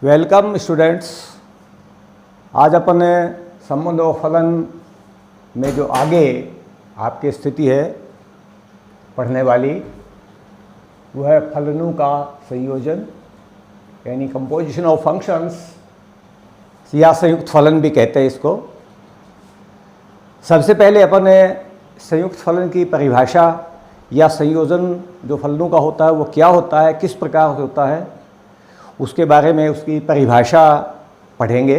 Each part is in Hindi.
Welcome students. आज अपन संबंध और फलन में जो आगे आपकी स्थिति है पढ़ने वाली वो है फलनों का संयोजन यानी कंपोजिशन ऑफ फंक्शंस या संयुक्त फलन भी कहते हैं इसको। सबसे पहले अपन संयुक्त फलन की परिभाषा या संयोजन जो फलनों का होता है वो क्या होता है, किस प्रकार से होता है, उसके बारे में उसकी परिभाषा पढ़ेंगे।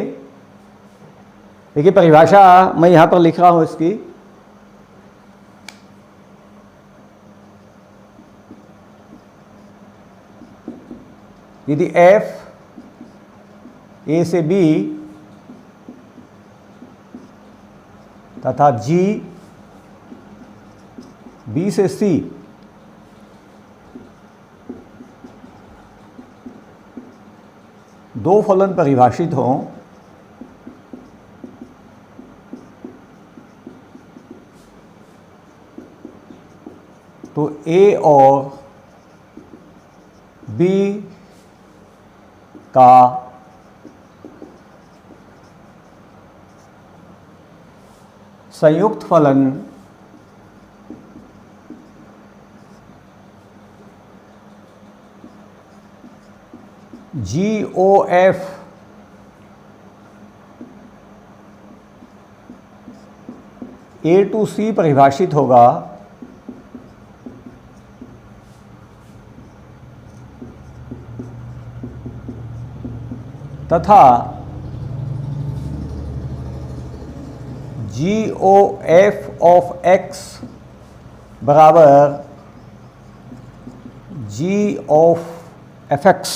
देखिए परिभाषा मैं यहाँ पर लिख रहा हूँ इसकी। यदि f a से b तथा g b से c दो फलन परिभाषित हों तो a और b का संयुक्त फलन GOF A to C परिभाषित होगा तथा GOF of X बराबर G of Fx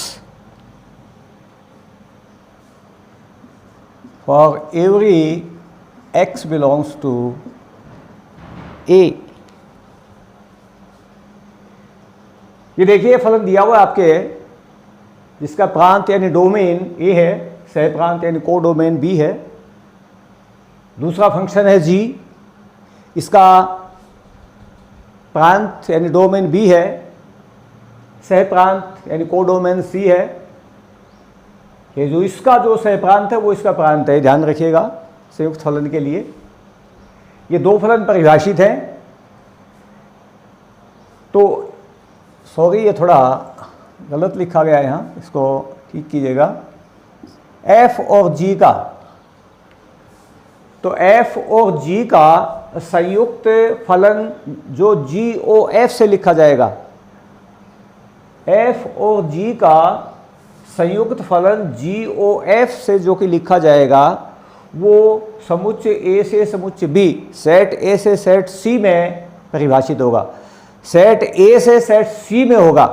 for every x belongs to A। ये देखिए फलन दिया हुआ है आपके, जिसका प्रांत यानी डोमेन A है, सह प्रांत यानी को डोमेन B है। दूसरा फंक्शन है G, इसका प्रांत यानी डोमेन B है, सह प्रांत यानी को डोमेन C है। ये जो इसका जो सह प्रांत है वो इसका प्रांत है, ध्यान रखिएगा संयुक्त फलन के लिए। ये दो फलन परिभाषित हैं। तो सॉरी ये थोड़ा गलत लिखा गया है यहाँ, इसको ठीक कीजिएगा। f और g का, तो f और g का संयुक्त फलन जो GOF से लिखा जाएगा, f और g का संयुक्त फलन GOF से जो कि लिखा जाएगा वो समुच्चय A से समुच्चय B, सेट A से सेट C में परिभाषित होगा। सेट A से सेट C में होगा।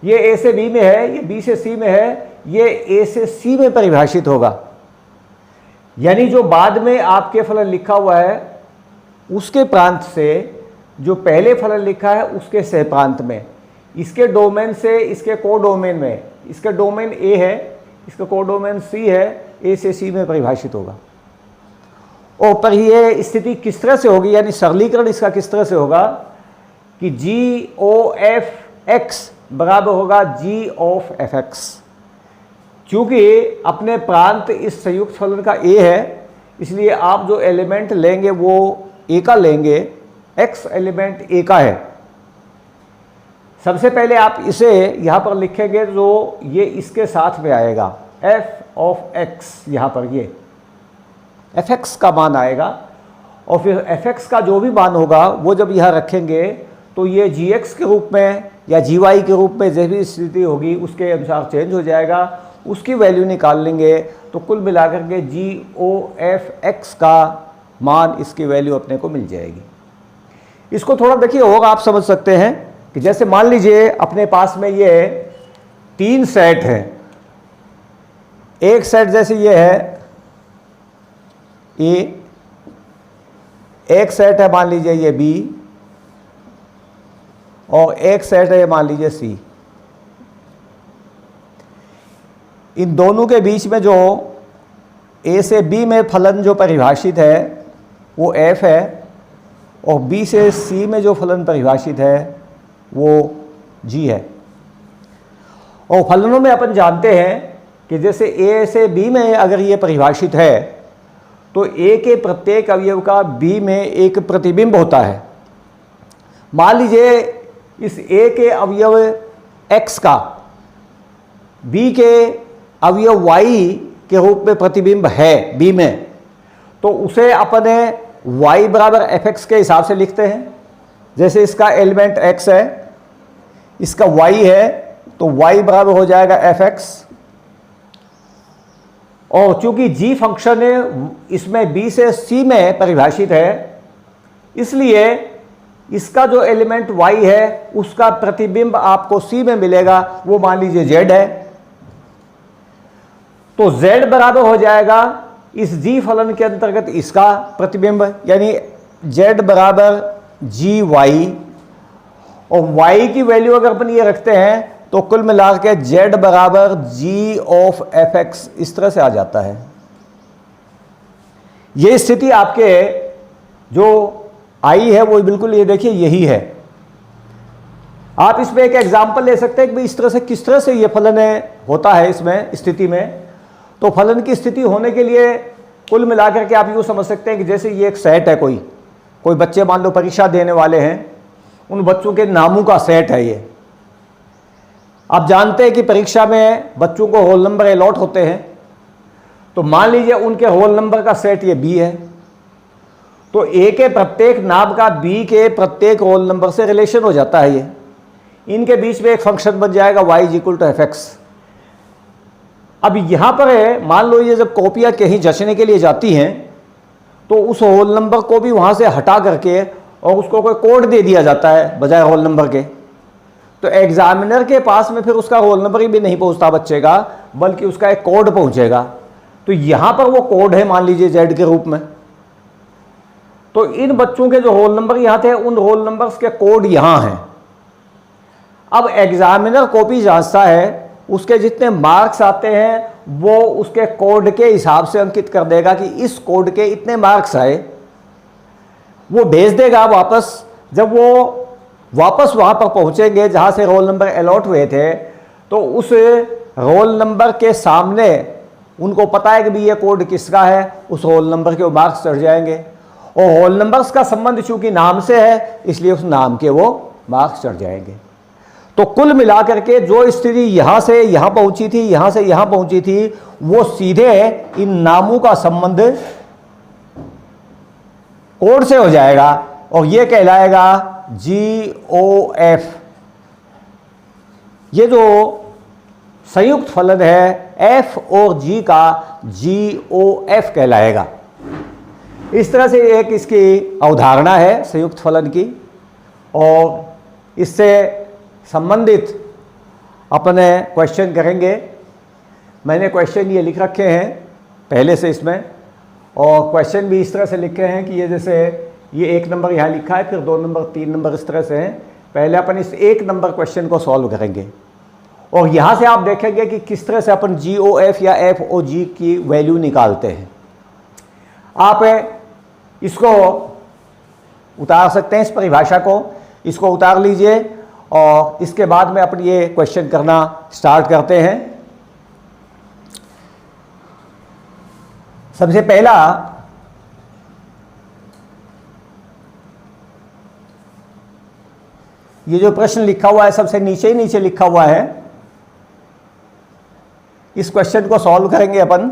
ये A से B में है, ये B से C में है, ये A से C में परिभाषित होगा। यानी जो बाद में आपके फलन लिखा हुआ है उसके प्रांत से जो पहले फलन लिखा है उसके सह प्रांत में, इसके डोमेन से इसके को डोमेन में, इसका डोमेन A है, इसका को डोमेन C है, A से C में परिभाषित होगा। और पर ये स्थिति किस तरह से होगी, यानी सरलीकरण इसका किस तरह से होगा कि GOF(x) बराबर होगा G of Fx। क्योंकि अपने प्रांत इस संयुक्त फलन का A है, इसलिए आप जो एलिमेंट लेंगे वो A का लेंगे, x एलिमेंट A का है। सबसे पहले आप इसे यहाँ पर लिखेंगे जो ये इसके साथ में आएगा, f of x, यहाँ पर ये fx का मान आएगा। और फिर fx का जो भी मान होगा वो जब यहाँ रखेंगे तो ये gx के रूप में या gy के रूप में जैसी भी स्थिति होगी उसके अनुसार चेंज हो जाएगा। उसकी वैल्यू निकाल लेंगे तो कुल मिलाकर के GOFx का मान, इसकी वैल्यू अपने को मिल जाएगी। इसको थोड़ा देखिए और आप समझ सकते हैं कि जैसे मान लीजिए अपने पास में ये तीन सेट हैं। एक सेट जैसे ये है A, एक सेट है मान लीजिए ये B, और एक सेट है मान लीजिए C। इन दोनों के बीच में जो A से B में फलन जो परिभाषित है वो f है, और B से C में जो फलन परिभाषित है वो g है। और फलनों में अपन जानते हैं कि जैसे ए से बी में अगर ये परिभाषित है तो ए के प्रत्येक अवयव का बी में एक प्रतिबिंब होता है। मान लीजिए इस ए के अवयव एक्स का बी के अवयव वाई के रूप में प्रतिबिंब है बी में, तो उसे अपने y बराबर एफ एक्स के हिसाब से लिखते हैं। जैसे इसका एलिमेंट x है, इसका y है, तो y बराबर हो जाएगा एफ एक्स। और चूंकि g फंक्शन इसमें b से c में परिभाषित है, इसलिए इसका जो एलिमेंट y है उसका प्रतिबिंब आपको c में मिलेगा, वो मान लीजिए z है। तो z बराबर हो जाएगा इस g फलन के अंतर्गत इसका प्रतिबिंब, यानी z बराबर जी वाई, और y की वैल्यू अगर अपन ये रखते हैं तो कुल मिला के z बराबर g ऑफ एफ एक्स इस तरह से आ जाता है। ये स्थिति आपके जो आई है वो बिल्कुल ये देखिए यही है। आप इसमें एक एग्जाम्पल ले सकते हैं कि इस तरह से किस तरह से ये फलन होता है इसमें स्थिति में। तो फलन की स्थिति होने के लिए कुल मिलाकर के आप यूँ समझ सकते हैं कि जैसे ये एक सेट है, कोई बच्चे मान लो परीक्षा देने वाले हैं, उन बच्चों के नामों का सेट है ये। आप जानते हैं कि परीक्षा में बच्चों को रोल नंबर अलॉट होते हैं, तो मान लीजिए उनके रोल नंबर का सेट ये बी है, तो ए के प्रत्येक नाम का बी के प्रत्येक रोल नंबर से रिलेशन हो जाता है। ये इनके बीच में एक फंक्शन बन जाएगा y is equal to F X. अब यहाँ पर है, मान लो ये जब कॉपियाँ कहीं जचने के लिए जाती हैं तो उस रोल नंबर को भी वहाँ से हटा करके और उसको कोई कोड दे दिया जाता है बजाय रोल नंबर के। तो एग्जामिनर के पास में फिर उसका रोल नंबर ही भी नहीं पहुँचता बच्चे का, बल्कि उसका एक कोड पहुँचेगा। तो यहाँ पर वो कोड है मान लीजिए z के रूप में। तो इन बच्चों के जो रोल नंबर यहाँ थे उन रोल नंबर्स के कोड यहाँ हैं। अब एग्जामिनर कॉपी जांचता है, उसके जितने मार्क्स आते हैं वो उसके कोड के हिसाब से अंकित कर देगा कि इस कोड के इतने मार्क्स आए, वो भेज देगा वापस। जब वो वापस वहाँ पर पहुँचेंगे जहाँ से रोल नंबर अलॉट हुए थे, तो उस रोल नंबर के सामने उनको पता है कि भी ये कोड किसका है, उस रोल नंबर के वो मार्क्स चढ़ जाएंगे। और रोल नंबर्स का संबंध चूंकि नाम से है, इसलिए उस नाम के वो मार्क्स चढ़ जाएंगे। तो कुल मिलाकर के जो स्थिति यहाँ से यहाँ पहुँची थी, यहाँ से यहाँ पहुँची थी, वो सीधे इन नामों का संबंध कोड से हो जाएगा और ये कहलाएगा GOF। ये जो संयुक्त फलन है f और g का GOF कहलाएगा। इस तरह से एक इसकी अवधारणा है संयुक्त फलन की, और इससे संबंधित अपने क्वेश्चन करेंगे। मैंने क्वेश्चन ये लिख रखे हैं पहले से इसमें, और क्वेश्चन भी इस तरह से लिखे हैं कि ये जैसे ये 1 नंबर यहाँ लिखा है, फिर 2 नंबर 3 नंबर इस तरह से हैं। पहले अपन इस 1 नंबर क्वेश्चन को सॉल्व करेंगे और यहाँ से आप देखेंगे कि किस तरह से अपन GOF या FOG की वैल्यू निकालते हैं। आप इसको उतार सकते हैं, इस परिभाषा को, इसको उतार लीजिए और इसके बाद में अपन ये क्वेश्चन करना स्टार्ट करते हैं। सबसे पहला ये जो प्रश्न लिखा हुआ है सबसे नीचे ही नीचे लिखा हुआ है, इस क्वेश्चन को सॉल्व करेंगे अपन।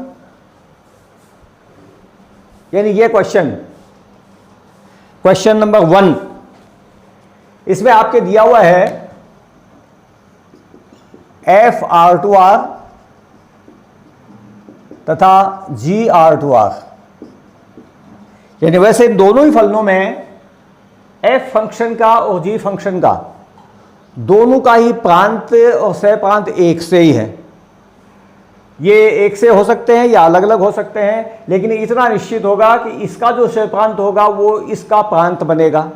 यानी ये क्वेश्चन नंबर 1, इसमें आपके दिया हुआ है FR2R तथा GR2R। यानी वैसे इन दोनों ही फलनों में f फंक्शन का और g फंक्शन का दोनों का ही प्रांत और सह प्रांत एक से ही है। ये एक से हो सकते हैं या अलग अलग हो सकते हैं, लेकिन इतना निश्चित होगा कि इसका जो सह प्रांत होगा वो इसका प्रांत बनेगा।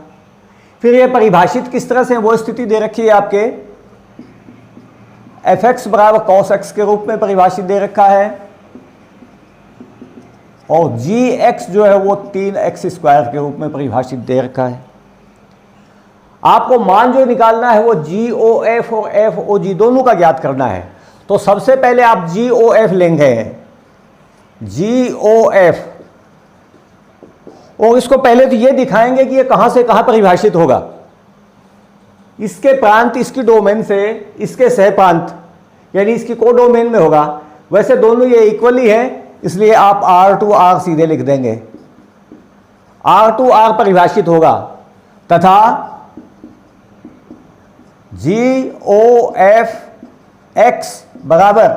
फिर ये परिभाषित किस तरह से वो स्थिति दे रखी है आपके fx बराबर cos x के रूप में परिभाषित दे रखा है, और gx जो है वो 3x² के रूप में परिभाषित दे रखा है। आपको मान जो निकालना है वो GOF और FOG दोनों का ज्ञात करना है। तो सबसे पहले आप GOF लेंगे, GOF, और इसको पहले तो ये दिखाएंगे कि ये कहां से कहां परिभाषित होगा। इसके प्रांत इसकी डोमेन से इसके सह प्रांत यानी इसकी को डोमेन में होगा। वैसे दोनों ये इक्वली है, इसलिए आप R2R सीधे लिख देंगे। R2R परिभाषित होगा तथा GOFX बराबर,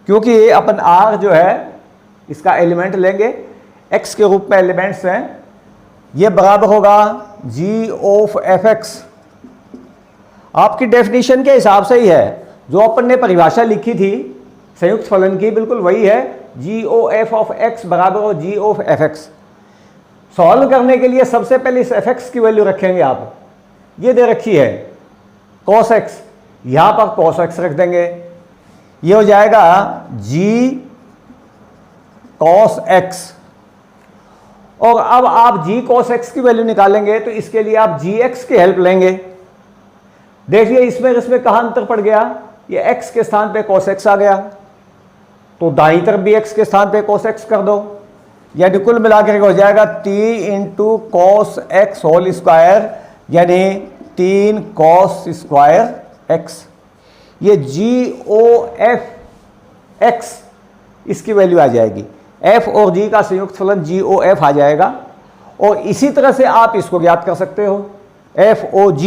क्योंकि ये अपन R जो है इसका एलिमेंट लेंगे, X के रूप में एलिमेंट्स हैं, ये बराबर होगा GOFX। आपकी डेफिनेशन के हिसाब से ही है, जो अपन ने परिभाषा लिखी थी संयुक्त फलन की, बिल्कुल वही है। GOF ऑफ x बराबर हो G ऑफ fx। सॉल्व करने के लिए सबसे पहले इस fx की वैल्यू रखेंगे आप, ये दे रखी है cos x, यहां पर cos x रख देंगे, ये हो जाएगा G cos x। और अब आप G cos x की वैल्यू निकालेंगे तो इसके लिए आप Gx की हेल्प लेंगे। देखिए इसमें कहां अंतर पड़ गया, ये x के स्थान पे cos x आ गया, तो दाईं तरफ भी x के स्थान पे cos x कर दो, यानी कुल मिलाकर हो जाएगा 3 × cos x होल स्क्वायर, यानी 3 cos स्क्वायर x। ये GOFX इसकी वैल्यू आ जाएगी, f और g का संयुक्त फलन GOF आ जाएगा। और इसी तरह से आप इसको ज्ञात कर सकते हो, FOG।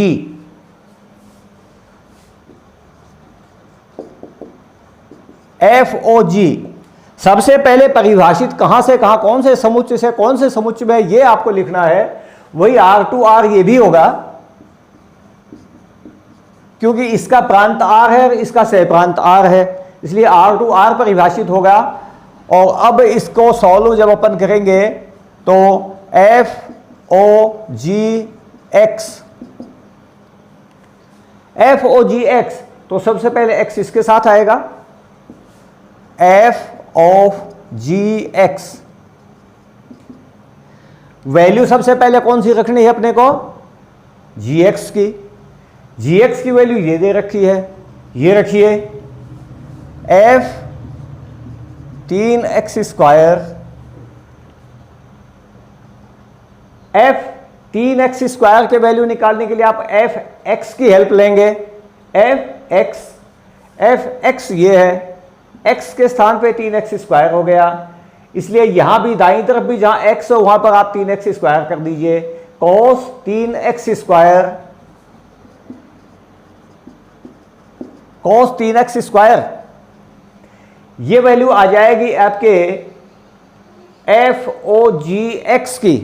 FOG सबसे पहले परिभाषित कहां से कहां, कौन से समुच्चय से कौन से समुच्चय में, ये आपको लिखना है। वही R2R ये भी होगा, क्योंकि इसका प्रांत R है, इसका सह प्रांत R है, इसलिए R2R परिभाषित होगा। और अब इसको सॉल्व जब अपन करेंगे तो FOGX, तो सबसे पहले x इसके साथ आएगा, f ऑफ gx। वैल्यू सबसे पहले कौन सी रखनी है अपने को, gx की। gx की वैल्यू ये दे रखी है, ये रखिए f 3x square, f 3x square के वैल्यू निकालने के लिए आप fx की हेल्प लेंगे। fx ये है, x के स्थान पे 3x स्क्वायर हो गया, इसलिए यहां भी दाईं तरफ भी जहां x हो वहां पर आप 3x स्क्वायर कर दीजिए, cos 3x square, cos 3x square, ये वैल्यू आ जाएगी आपके FOGX की।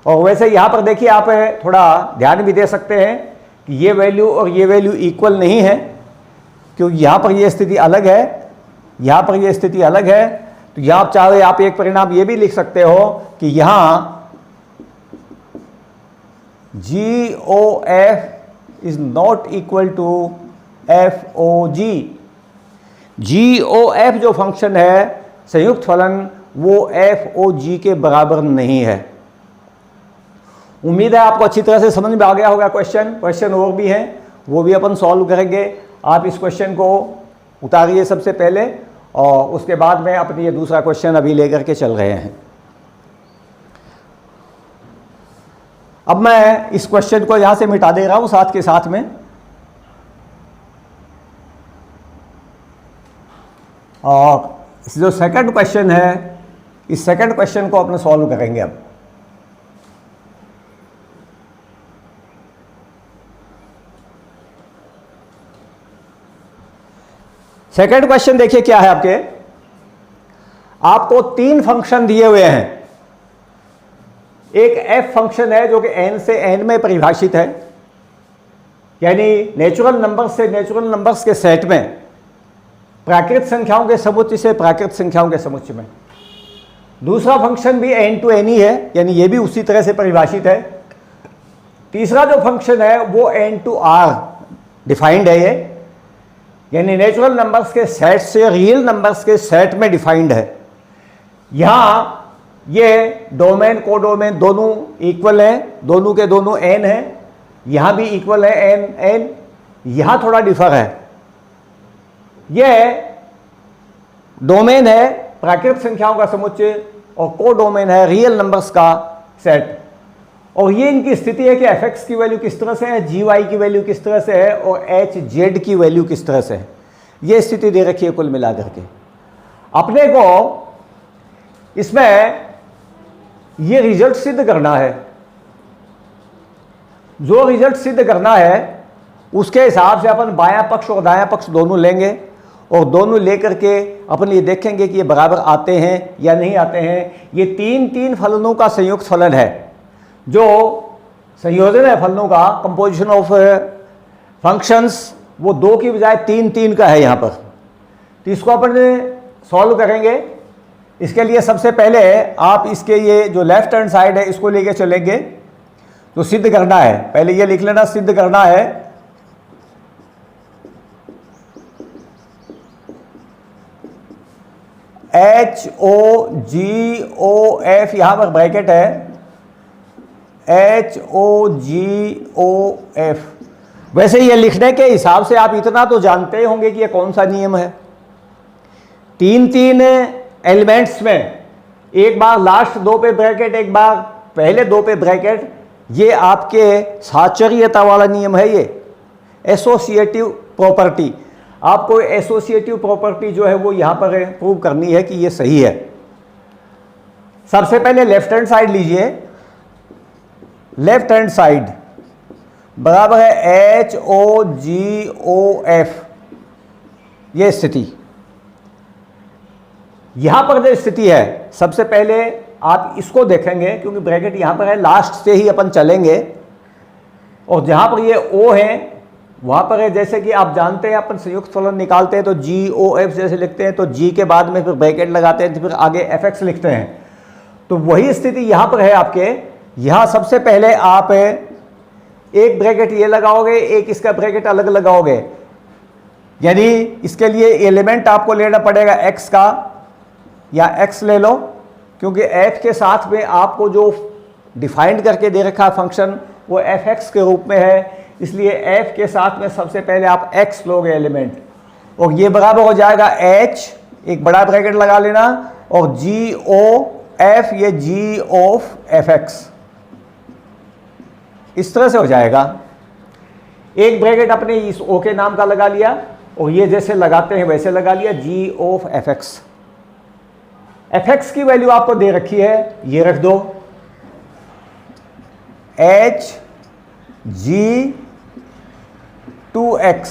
और वैसे यहां पर देखिए, आप थोड़ा ध्यान भी दे सकते हैं कि ये वैल्यू और ये वैल्यू इक्वल नहीं है, क्योंकि यहां पर ये स्थिति अलग है, यहां पर यह स्थिति अलग है। तो यहां आप चाहे आप एक परिणाम ये भी लिख सकते हो कि यहां GOF is not equal to FOG। GOF जो फंक्शन है संयुक्त फलन, वो FOG के बराबर नहीं है। उम्मीद है आपको अच्छी तरह से समझ में आ गया होगा। क्वेश्चन और भी हैं, वो भी अपन सॉल्व करेंगे। आप इस क्वेश्चन को उतारिए सबसे पहले, और उसके बाद में अपनी ये दूसरा क्वेश्चन अभी लेकर के चल रहे हैं। अब मैं इस क्वेश्चन को यहां से मिटा दे रहा हूं साथ के साथ में, और जो सेकंड क्वेश्चन है, इस सेकंड क्वेश्चन को अपने सॉल्व करेंगे। अब सेकंड क्वेश्चन देखिए क्या है आपको 3 फंक्शन दिए हुए हैं। एक f फंक्शन है जो कि n से n में परिभाषित है, यानी नेचुरल नंबर्स से नेचुरल नंबर्स के सेट में, प्राकृत संख्याओं के समुच्चय से प्राकृत संख्याओं के समुच्चय में। दूसरा फंक्शन भी n to n ही है, यानी ये भी उसी तरह से परिभाषित है। तीसरा जो फंक्शन है वो n to r डिफाइंड है, ये यानी नेचुरल नंबर्स के सेट से रियल नंबर्स के सेट में डिफाइंड है। यहाँ ये डोमेन को डोमेन दोनों इक्वल है, दोनों के दोनों n है, यहाँ भी इक्वल है n। यहाँ थोड़ा डिफर है, यह डोमेन है प्राकृतिक संख्याओं का समुच्चय और को डोमेन है रियल नंबर्स का सेट। और ये इनकी स्थिति है कि fx की वैल्यू किस तरह से है, gy की वैल्यू किस तरह से है और hz की वैल्यू किस तरह से है। ये स्थिति दे रखी है कुल मिलाकर के। अपने को इसमें ये रिजल्ट सिद्ध करना है। जो रिजल्ट सिद्ध करना है उसके हिसाब से अपन बायां पक्ष और दायां पक्ष दोनों लेंगे और दोनों लेकर के अपन ये देखेंगे कि ये बराबर आते हैं या नहीं आते हैं। ये तीन फलनों का संयुक्त फलन है। जो संयोजन है फलनों का, कंपोजिशन ऑफ फंक्शंस, वो 2 की बजाय 3 का है यहाँ पर। तो इसको अपन सॉल्व करेंगे। इसके लिए सबसे पहले आप इसके ये जो लेफ्ट हैंड साइड है इसको लेके चलेंगे। तो सिद्ध करना है, पहले ये लिख लेना, सिद्ध करना है HOGOF, यहां पर ब्रैकेट है HOGOF। वैसे ये लिखने के हिसाब से आप इतना तो जानते होंगे कि ये कौन सा नियम है। 3 एलिमेंट्स में एक बार लास्ट 2 पे ब्रैकेट, एक बार पहले 2 पे ब्रैकेट, ये आपके साचर्यता वाला नियम है। ये एसोसिएटिव प्रॉपर्टी, आपको एसोसिएटिव प्रॉपर्टी जो है वो यहां पर प्रूव करनी है कि ये सही है। सबसे पहले लेफ्ट हैंड साइड लीजिए। लेफ्ट हैंड साइड बराबर है HOGOF, ये स्थिति। यहां पर जो स्थिति है सबसे पहले आप इसको देखेंगे क्योंकि ब्रैकेट यहां पर है, लास्ट से ही अपन चलेंगे। और जहां पर ये O है वहां पर है, जैसे कि आप जानते हैं अपन संयुक्त फलन निकालते हैं तो GOF जैसे लिखते हैं, तो G के बाद में फिर ब्रैकेट लगाते हैं, तो फिर आगे FX लिखते हैं। तो वही स्थिति यहां पर है आपके। यहां सबसे पहले आप एक ब्रैकेट ये लगाओगे, एक इसका ब्रैकेट अलग लगाओगे। यानी इसके लिए एलिमेंट आपको लेना पड़ेगा x का, या x ले लो क्योंकि f के साथ में आपको जो डिफाइंड करके दे रखा है फंक्शन वो fx के रूप में है, इसलिए f के साथ में सबसे पहले आप x लोगे एलिमेंट, और ये बराबर हो जाएगा h, एक बड़ा ब्रैकेट लगा लेना, और GOF, ये G ऑफ fx, इस तरह से हो जाएगा। एक ब्रैकेट अपने इस O के नाम का लगा लिया और ये जैसे लगाते हैं वैसे लगा लिया, G ऑफ fx। fx की वैल्यू आपको दे रखी है, ये रख दो HG2x,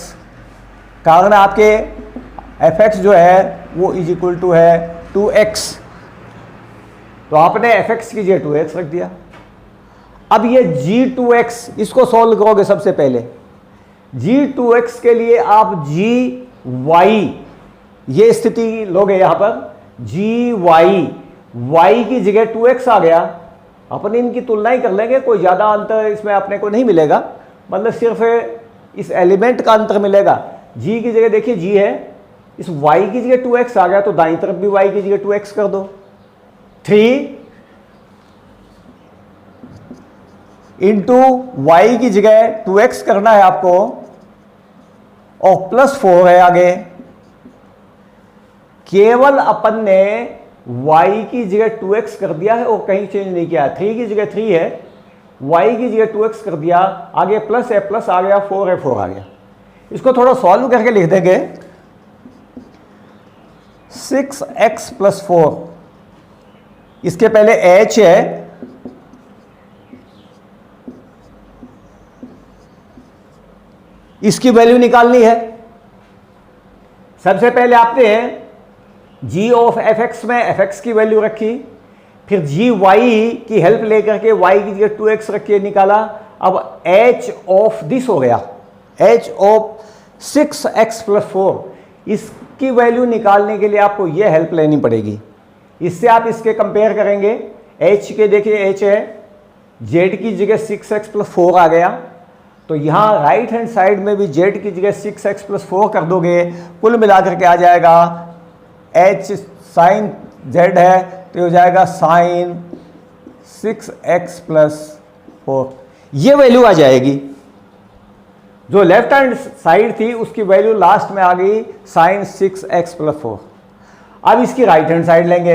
कारण आपके fx जो है वो इज इक्वल टू है 2x, तो आपने fx की जगह 2x रख दिया। अब ये G2x इसको सॉल्व करोगे सबसे पहले। G2x के लिए आप GY ये स्थिति लोगे, यहां पर GY, y की जगह 2x आ गया। अपन इनकी तुलना ही कर लेंगे, कोई ज़्यादा अंतर इसमें अपने को नहीं मिलेगा, मतलब सिर्फ इस एलिमेंट का अंतर मिलेगा। g की जगह देखिए g है, इस y की जगह 2x आ गया तो दाईं तरफ भी y की जगह 2x कर दो। 3 इंटू y की जगह 2x करना है आपको, और +4 है आगे। केवल अपन ने y की जगह 2x कर दिया है और कहीं चेंज नहीं किया। 3 की जगह 3 है, y की जगह 2x कर दिया, आगे प्लस है, प्लस आ गया, 4 है, 4 आ गया। इसको थोड़ा सॉल्व करके लिख देंगे। 6x + 4, इसके पहले h है, इसकी वैल्यू निकालनी है। सबसे पहले आपने g ऑफ fx में fx की वैल्यू रखी, फिर gy की हेल्प लेकर के y की जगह 2x रख के निकाला। अब h ऑफ दिस हो गया, h ऑफ 6x + 4, इसकी वैल्यू निकालने के लिए आपको यह हेल्प लेनी पड़ेगी। इससे आप इसके कंपेयर करेंगे। h के देखिए h है, z की जगह 6x + 4 आ गया, तो यहाँ राइट हैंड साइड में भी z की जगह 6x + 4 कर दोगे, कुल मिलाकर के आ जाएगा h sin z है तो हो जाएगा sin 6x + 4, ये वैल्यू आ जाएगी। जो लेफ्ट हैंड साइड थी उसकी वैल्यू लास्ट में आ गई sin 6x + 4। अब इसकी राइट हैंड साइड लेंगे।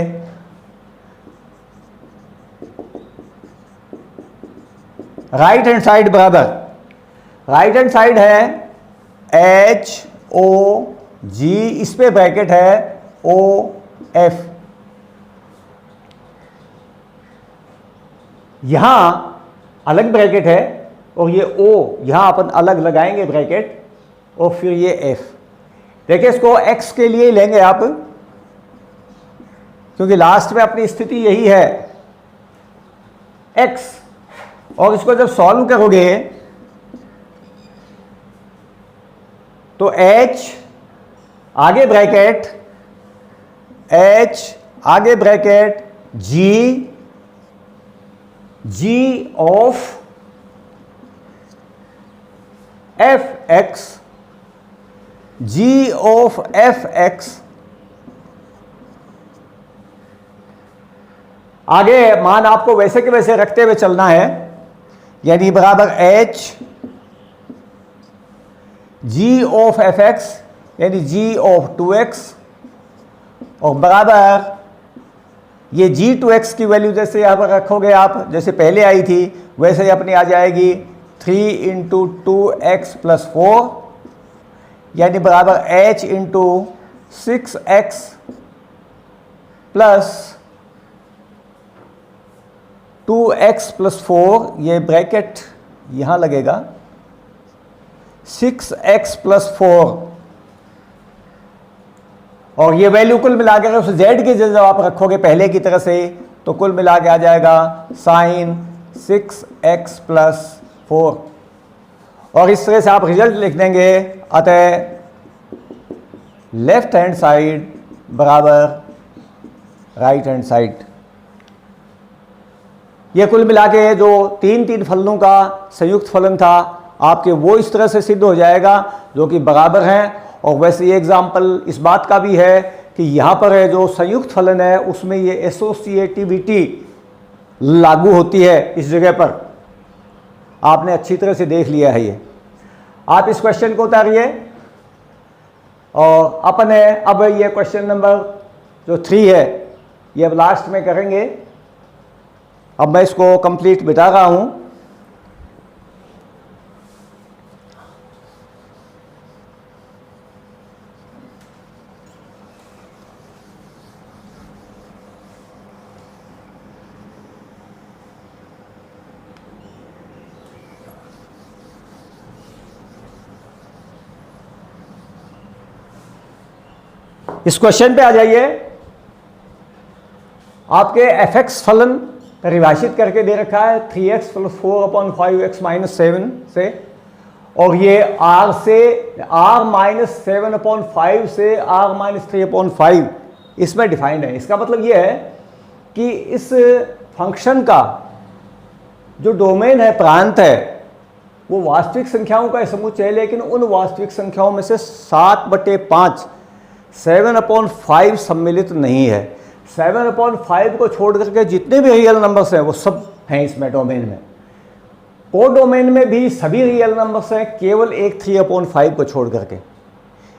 राइट हैंड साइड बराबर, राइट हैंड साइड है HOG, इस पे ब्रैकेट है OF। यहां अलग ब्रैकेट है और ये O यहां अपन अलग लगाएंगे ब्रैकेट, और फिर ये F। देखिए इसको x के लिए ही लेंगे आप, क्योंकि लास्ट में अपनी स्थिति यही है x, और इसको जब सॉल्व करोगे तो h आगे ब्रैकेट, h आगे bracket g of fx, g of fx। आगे मान आपको वैसे के वैसे रखते हुए चलना है, यानी बराबर h g ऑफ fx यानी g ऑफ 2x, और बराबर ये g2x की वैल्यू जैसे यहाँ पर रखोगे आप, जैसे पहले आई थी वैसे ही अपनी आ जाएगी 3 × 2x + 4, यानी बराबर h × 6x + 2x + 4, ये ब्रैकेट यहाँ लगेगा 6x + 4, और ये वैल्यू कुल मिला के उस z की जगह आप रखोगे पहले की तरह से, तो कुल मिला के आ जाएगा sin 6x + 4, और इस तरह से आप रिजल्ट लिख देंगे। अतः लेफ्ट हैंड साइड बराबर राइट हैंड साइड। ये कुल मिला के जो तीन फलनों का संयुक्त फलन था आपके, वो इस तरह से सिद्ध हो जाएगा जो कि बराबर हैं। और वैसे ये एग्जाम्पल इस बात का भी है कि यहाँ पर है जो संयुक्त फलन है उसमें ये एसोसिएटिविटी लागू होती है इस जगह पर, आपने अच्छी तरह से देख लिया है। ये आप इस क्वेश्चन को उतारिए, और अपन है अब ये क्वेश्चन नंबर जो 3 है ये अब लास्ट में करेंगे। अब मैं इसको कंप्लीट बिता रहा हूँ। इस क्वेश्चन पे आ जाइए। आपके fx फलन परिभाषित करके दे रखा है 3x + 4/5x - 7 से, और ये r से r - 7/5 से r - 3/5 इसमें डिफाइंड है। इसका मतलब ये है कि इस फंक्शन का जो डोमेन है, प्रांत है, वो वास्तविक संख्याओं का समुच्चय है, लेकिन उन वास्तविक संख्याओं में से 7/5 7/5 सम्मिलित नहीं है। 7/5 को छोड़ करके जितने भी रियल नंबर्स हैं वो सब हैं इसमें डोमेन में। को डोमेन में भी सभी रियल नंबर्स हैं, केवल एक 3/5 को छोड़ करके।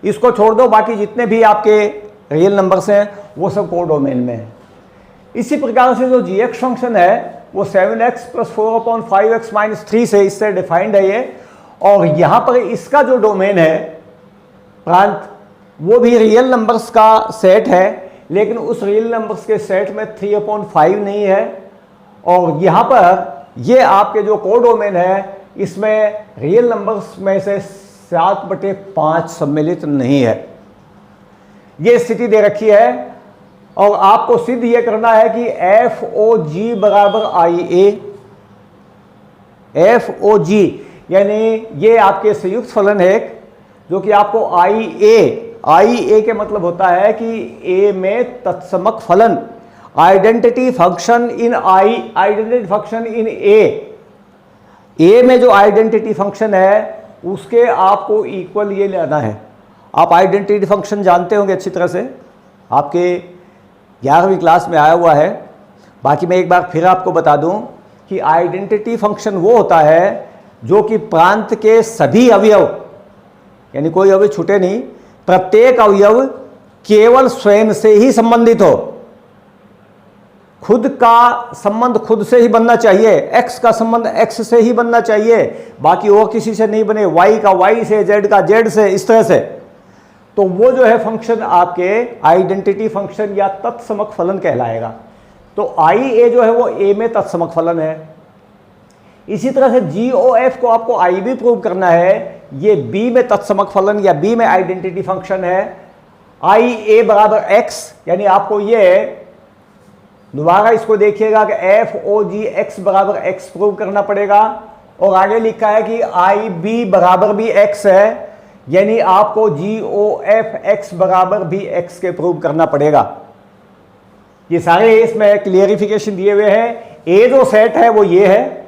इसको छोड़ दो, बाकी जितने भी आपके रियल नंबर्स हैं वो सब को डोमेन में है। इसी प्रकार से जो g फंक्शन है वो 7x + 4/5x - 3 से इससे डिफाइंड है ये, और यहाँ पर इसका जो डोमेन है प्रांत, वो भी रियल नंबर्स का सेट है, लेकिन उस रियल नंबर्स के सेट में 3/5 नहीं है। और यहाँ पर ये आपके जो को डोमेन है इसमें रियल नंबर्स में से 7/5 सम्मिलित नहीं है। ये स्थिति दे रखी है, और आपको सिद्ध ये करना है कि FOG बराबर IA। FOG यानी ये आपके संयुक्त फलन है जो कि आपको IA के मतलब होता है कि A में तत्समक फलन, identity function in identity function in A में जो आइडेंटिटी फंक्शन है उसके आपको इक्वल ये लेना है। आप आइडेंटिटी फंक्शन जानते होंगे अच्छी तरह से, आपके 11वीं क्लास में आया हुआ है। बाकी मैं एक बार फिर आपको बता दूं कि आइडेंटिटी फंक्शन वो होता है जो कि प्रांत के सभी अवयव, यानी कोई अवयव छूटे नहीं, प्रत्येक अवयव केवल स्वयं से ही संबंधित हो। खुद का संबंध खुद से ही बनना चाहिए, एक्स का संबंध एक्स से ही बनना चाहिए, बाकी और किसी से नहीं बने, वाई का वाई से, जेड का जेड से, इस तरह से। तो वो जो है फंक्शन आपके आइडेंटिटी फंक्शन या तत्समक फलन कहलाएगा। तो आई ए जो है वो ए में तत्समक फलन है। इसी तरह से जी ओ एफ को आपको आई भी प्रूव करना है, ये बी में तत्समक फलन या बी में आइडेंटिटी फंक्शन है। आई ए बराबर एक्स, यानी आपको ये दोबारा इसको देखिएगा कि एफ ओ जी एक्स बराबर एक्स प्रूव करना पड़ेगा। और आगे लिखा है कि आई बी बराबर भी एक्स है, यानी आपको जी ओ एफ एक्स बराबर भी एक्स के प्रूव करना पड़ेगा। ये सारे इसमें क्लियरिफिकेशन दिए हुए हैं। ए जो सेट है वो ये है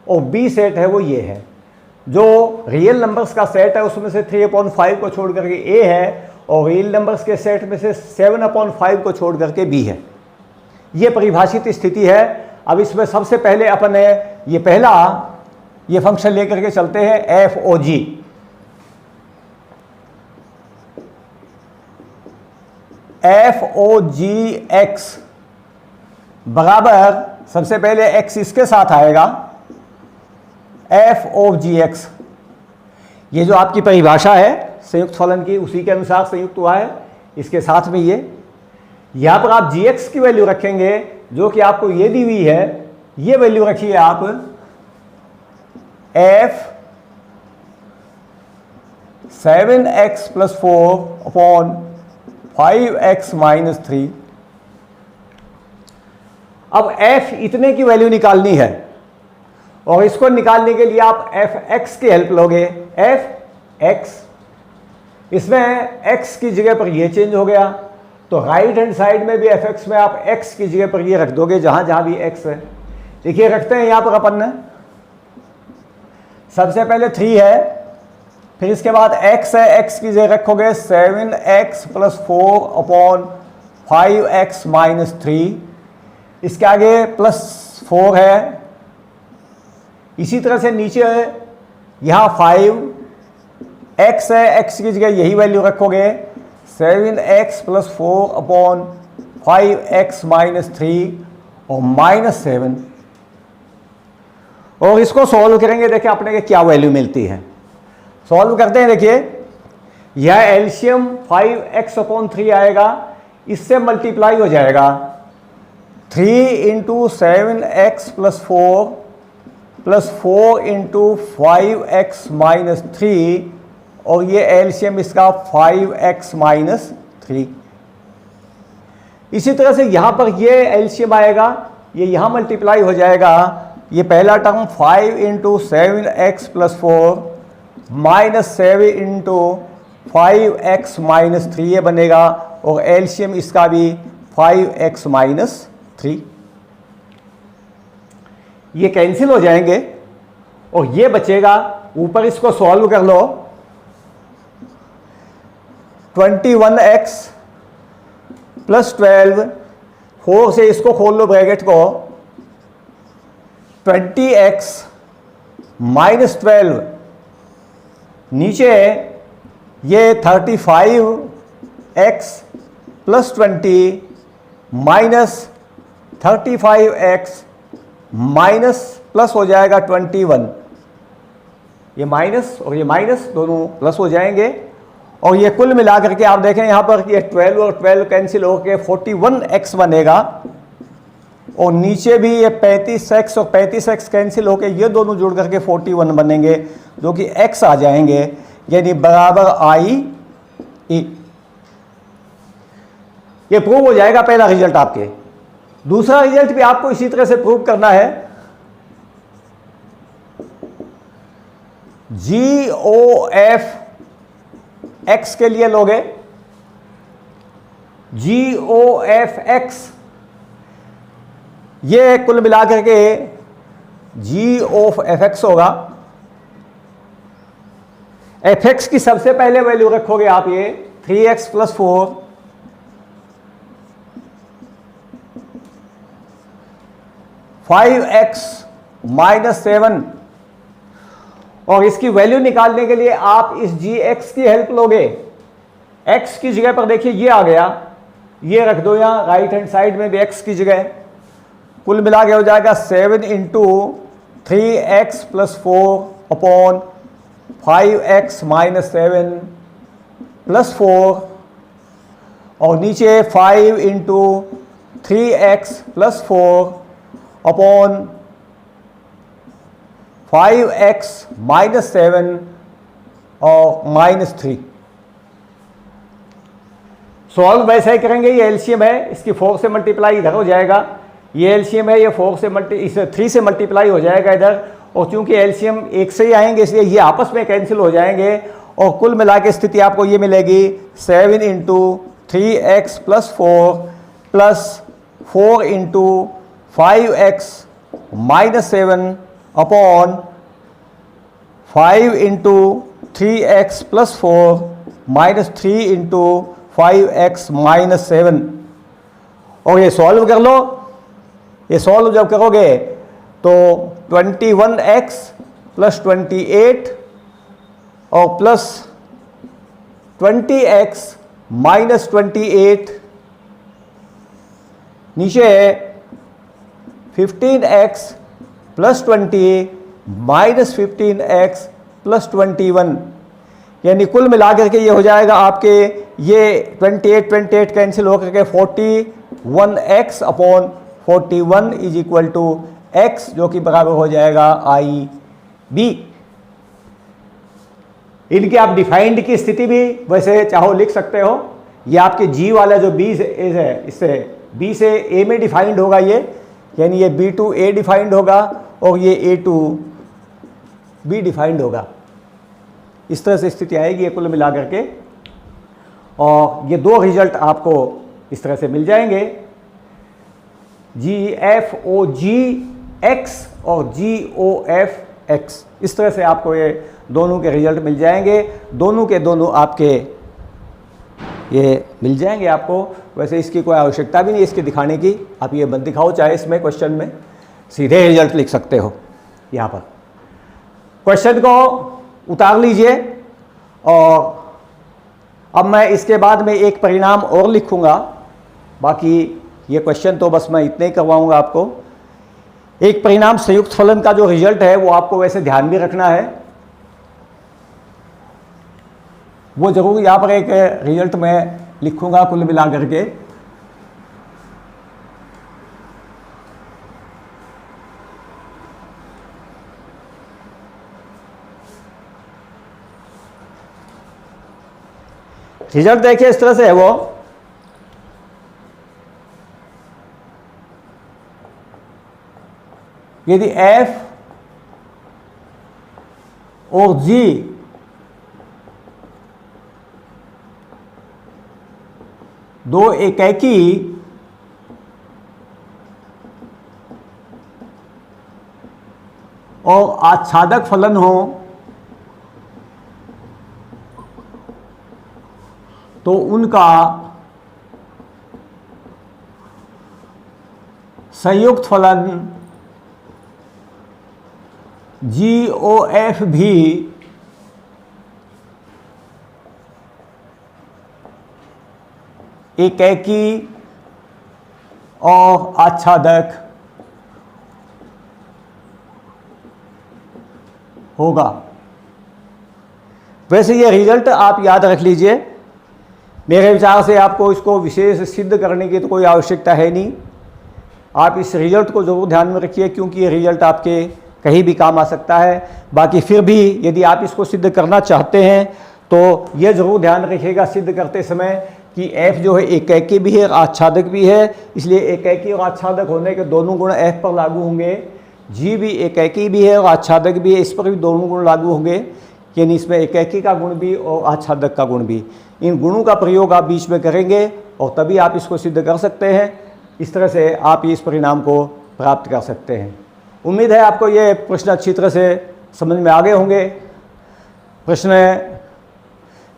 और बी सेट है वो ये है। जो रियल नंबर्स का सेट है उसमें से 3/5 को छोड़ करके ए है, और रियल नंबर्स के सेट में से 7/5 को छोड़ करके बी है। ये परिभाषित स्थिति है। अब इसमें सबसे पहले अपन ये पहला ये फंक्शन लेकर के चलते हैं एफ ओ जी। एफ ओ जी एक्स बराबर, सबसे पहले एक्स इसके साथ आएगा, एफ ओ जी एक्स। ये जो आपकी परिभाषा है संयुक्त फलन की, उसी के अनुसार संयुक्त हुआ है। इसके साथ में ये यहां पर आप जी एक्स की वैल्यू रखेंगे जो कि आपको ये दी हुई है। ये वैल्यू रखिए आप एफ 7x + 4/5x-3। अब f इतने की वैल्यू निकालनी है, और इसको निकालने के लिए आप fx की हेल्प लोगे। fx, इसमें x की जगह पर ये चेंज हो गया, तो राइट हैंड साइड में भी fx में आप x की जगह पर ये रख दोगे जहां जहां भी x है। देखिए रखते हैं यहां पर अपन ने, सबसे पहले 3 है, फिर इसके बाद x है, x की जगह रखोगे 7x + 4/5x-3। इसके आगे +4 है। इसी तरह से नीचे यहाँ 5x है, x की जगह यही वैल्यू रखोगे 7x + 4/5x-3 और -7, और इसको सॉल्व करेंगे। देखिए अपने के क्या वैल्यू मिलती है। सॉल्व करते हैं। देखिए यह एलसीएम 5x/3 आएगा, इससे मल्टीप्लाई हो जाएगा 3 × 7x + 4 + 4 × 5x-3, और ये एलसीएम इसका 5x-3। इसी तरह से यहाँ पर ये एलसीएम आएगा, ये यहाँ मल्टीप्लाई हो जाएगा। ये पहला टर्म 5 × 7x + 4 -7 × 5x-3 ये बनेगा, और एलसीएम इसका भी 5x-3। ये कैंसिल हो जाएंगे और ये बचेगा। ऊपर इसको सॉल्व कर लो। 21x + 12, 4 से इसको खोल लो ब्रैकेट को, 20x - 12, नीचे ये 35x + 20 -35x माइनस प्लस हो जाएगा 21। ये माइनस और ये माइनस दोनों प्लस हो जाएंगे, और ये कुल मिलाकर के आप देखें यहाँ पर ये 12 और 12 कैंसिल होकर 41x बनेगा, और नीचे भी ये 35x और 35x कैंसिल होकर ये दोनों जुड़ करके 41 बनेंगे, जो कि x आ जाएंगे, यानी बराबर आई ई। ये प्रूव हो जाएगा पहला रिजल्ट आपके। दूसरा रिजल्ट भी आपको इसी तरह से प्रूव करना है। GOF x के लिए लोगे, GOF x, ये कुल मिलाकर के GOF होगा। fx की सबसे पहले वैल्यू रखोगे आप ये 3x + 4 5x - 7, और इसकी वैल्यू निकालने के लिए आप इस जी एक्स की हेल्प लोगे। एक्स की जगह पर देखिए ये आ गया, ये रख दो यहाँ राइट हैंड साइड में भी एक्स की जगह। कुल मिला के हो जाएगा 7 into 3x plus 4 upon 5x minus 7 plus 4 और नीचे 5 into 3x plus 4 upon 5x minus 7 और माइनस 3। सॉल्व वैसे ही करेंगे, ये एलसीएम है, इसकी 4 से मल्टीप्लाई इधर हो जाएगा, ये एलसीएम है, ये 4 से इस 3 से मल्टीप्लाई हो जाएगा इधर, और चूंकि एलसीएम एक से ही आएंगे इसलिए ये आपस में कैंसिल हो जाएंगे और कुल मिला के स्थिति आपको ये मिलेगी 7 into 3x plus 4 plus 4 into 5x minus 7 upon 5 into 3x plus 4 minus 3 into 5x minus 7। और ये सॉल्व कर लो, ये सॉल्व जब करोगे तो 21x प्लस 28 और प्लस 20x माइनस 28 नीचे 15x plus 20 minus 15x plus 21, यानी कुल मिलाकर के ये हो जाएगा आपके ये 28 कैंसिल होकर के 41x upon 41 is equal to x, जो कि बराबर हो जाएगा IB। इनके आप डिफाइंड की स्थिति भी वैसे चाहो लिख सकते हो। ये आपके G वाला जो B है, इससे B से A में डिफाइंड होगा ये, यानी ये B टू A डिफाइंड होगा और ये A टू B डिफाइंड होगा। इस तरह से स्थिति आएगी ये कुल मिलाकर के, और ये दो रिजल्ट आपको इस तरह से मिल जाएंगे, GFOGX और GOFX। इस तरह से आपको ये दोनों के रिजल्ट मिल जाएंगे, दोनों के दोनों आपके ये मिल जाएंगे आपको। वैसे इसकी कोई आवश्यकता भी नहीं इसके दिखाने की, आप ये मत दिखाओ, चाहे इसमें क्वेश्चन में सीधे रिजल्ट लिख सकते हो। यहाँ पर क्वेश्चन को उतार लीजिए और अब मैं इसके बाद में एक परिणाम और लिखूंगा, बाकी ये क्वेश्चन तो बस मैं इतने ही करवाऊंगा आपको। एक परिणाम संयुक्त फलन का जो रिजल्ट है वो आपको वैसे ध्यान भी रखना है, वो जरूर यहाँ पर एक रिजल्ट मैं लिखूंगा कुल मिला करके। रिजल्ट देखिए इस तरह से है वो, यदि F और G दो एकेकी और आच्छादक फलन हो तो उनका संयुक्त फलन GOF भी एकेकी और आच्छादक होगा। वैसे ये रिजल्ट आप याद रख लीजिए, मेरे विचार से आपको इसको विशेष सिद्ध करने की तो कोई आवश्यकता है नहीं। आप इस रिजल्ट को ज़रूर ध्यान में रखिए, क्योंकि ये रिजल्ट आपके कहीं भी काम आ सकता है। बाकी फिर भी यदि आप इसको सिद्ध करना चाहते हैं तो ये ज़रूर ध्यान रखिएगा सिद्ध करते समय कि F जो है एकेकी भी है और आच्छादक भी है, इसलिए एकेकी और आच्छादक होने के दोनों गुण F पर लागू होंगे। G भी एकेकी भी है और आच्छादक भी है, इस पर भी दोनों गुण लागू होंगे, यानी इसमें एकेकी का गुण भी और आच्छादक का गुण भी। इन गुणों का प्रयोग आप बीच में करेंगे और तभी आप इसको सिद्ध कर सकते हैं। इस तरह से आप इस परिणाम को प्राप्त कर सकते हैं। उम्मीद है आपको ये प्रश्न अच्छी तरह से समझ में आ गए होंगे। प्रश्न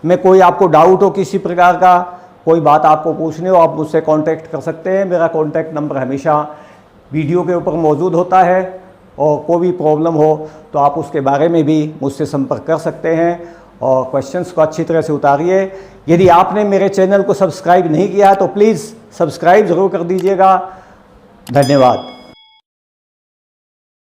में कोई आपको डाउट हो किसी प्रकार का, कोई बात आपको पूछनी हो, आप मुझसे कांटेक्ट कर सकते हैं। मेरा कांटेक्ट नंबर हमेशा वीडियो के ऊपर मौजूद होता है और कोई भी प्रॉब्लम हो तो आप उसके बारे में भी मुझसे संपर्क कर सकते हैं और क्वेश्चंस को अच्छी तरह से उतारिए। यदि आपने मेरे चैनल को सब्सक्राइब नहीं किया तो प्लीज़ सब्सक्राइब ज़रूर कर दीजिएगा। धन्यवाद।